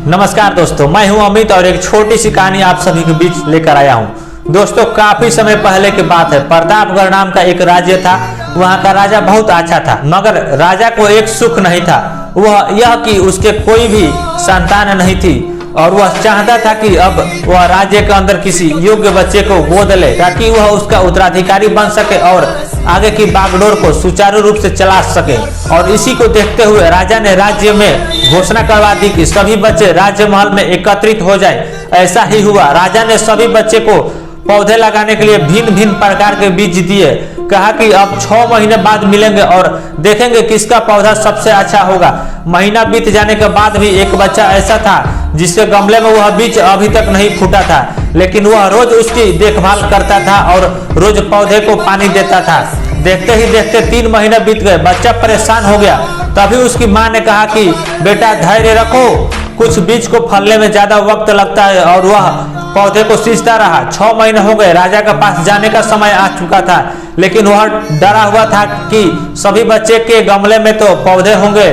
नमस्कार दोस्तों, मैं हूं अमित और एक छोटी सी कहानी आप सभी के बीच लेकर आया हूं। दोस्तों, काफी समय पहले की बात है। प्रतापगढ़ नाम का एक राज्य था। वहां का राजा बहुत अच्छा था, मगर राजा को एक सुख नहीं था, वह यह कि उसके कोई भी संतान नहीं थी और वह चाहता था कि अब वह राज्य के अंदर किसी योग्य बच्चे को गोद ले ताकि वह उसका उत्तराधिकारी बन सके और आगे की बागडोर को सुचारू रूप से चला सके। और इसी को देखते हुए राजा ने राज्य में घोषणा करवा दी कि सभी बच्चे राज्य महल में एकत्रित हो जाएं। ऐसा ही हुआ। राजा ने सभी बच्चे को पौधे लगाने के लिए भिन्न भिन्न प्रकार के बीज दिए। कहा कि अब 6 महीने बाद मिलेंगे और देखेंगे किसका पौधा सबसे अच्छा होगा। महीना बीत जाने के बाद भी एक बच्चा ऐसा था जिसके गमले में वह बीज अभी तक नहीं फूटा था, लेकिन वह रोज उसकी देखभाल करता था और रोज पौधे को पानी देता था। देखते ही देखते 3 महीने बीत गए। बच्चा परेशान हो गया। तभी उसकी माँ ने कहा कि बेटा धैर्य रखो, कुछ बीज को फलने में ज्यादा वक्त लगता है। और वह पौधे को सींचता रहा। 6 महीने हो गए। राजा के पास जाने का समय आ चुका था, लेकिन वह डरा हुआ था कि सभी बच्चे के गमले में तो पौधे होंगे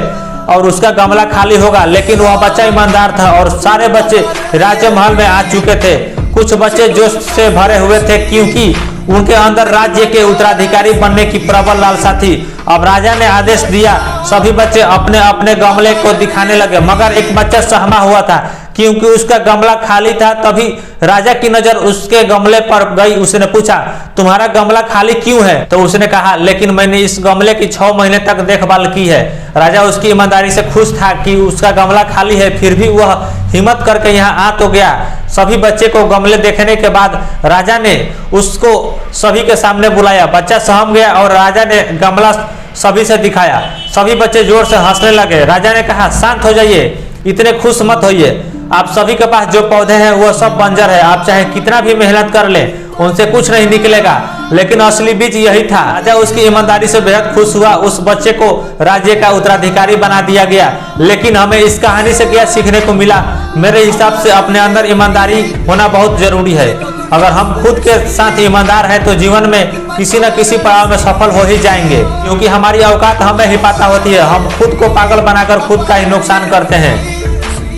और उसका गमला खाली होगा। लेकिन वह बच्चा ईमानदार था और सारे बच्चे राज्य महल में आ चुके थे। कुछ बच्चे जोश से भरे हुए थे क्योंकि उनके अंदर राज्य के उत्तराधिकारी बनने की प्रबल लालसा थी। अब राजा ने आदेश दिया, सभी बच्चे अपने अपने गमले को दिखाने लगे, मगर एक बच्चा सहमा हुआ था क्योंकि उसका गमला खाली था। तभी राजा की नजर उसके गमले पर गई। उसने पूछा, तुम्हारा गमला खाली क्यों है? तो उसने कहा, लेकिन मैंने इस गमले की 6 महीने तक देखभाल की है। राजा उसकी ईमानदारी से खुश था कि उसका गमला खाली है, फिर भी वह हिम्मत करके यहाँ आ तो गया। सभी बच्चे को गमले देखने के बाद राजा ने उसको सभी के सामने बुलाया। बच्चा सहम गया और राजा ने गमला सभी से दिखाया। सभी बच्चे जोर से हंसने लगे। राजा ने कहा, शांत हो जाइए, इतने खुश मत होइए। आप सभी के पास जो पौधे हैं वो सब बंजर है। आप चाहे कितना भी मेहनत कर ले, उनसे कुछ नहीं निकलेगा। लेकिन असली बीज यही था। राजा उसकी ईमानदारी से बेहद खुश हुआ। उस बच्चे को राज्य का उत्तराधिकारी बना दिया गया। लेकिन हमें इस कहानी से क्या सीखने को मिला? मेरे हिसाब से अपने अंदर ईमानदारी होना बहुत जरूरी है। अगर हम खुद के साथ ईमानदार हैं तो जीवन में किसी न किसी पड़ाव में सफल हो ही जाएंगे, क्योंकि हमारी औकात हमें ही पता होती है। हम खुद को पागल बनाकर खुद का ही नुकसान करते हैं।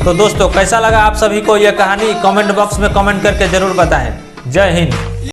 तो दोस्तों, कैसा लगा आप सभी को यह कहानी? कमेंट बॉक्स में कमेंट करके जरूर बताएं। जय हिंद।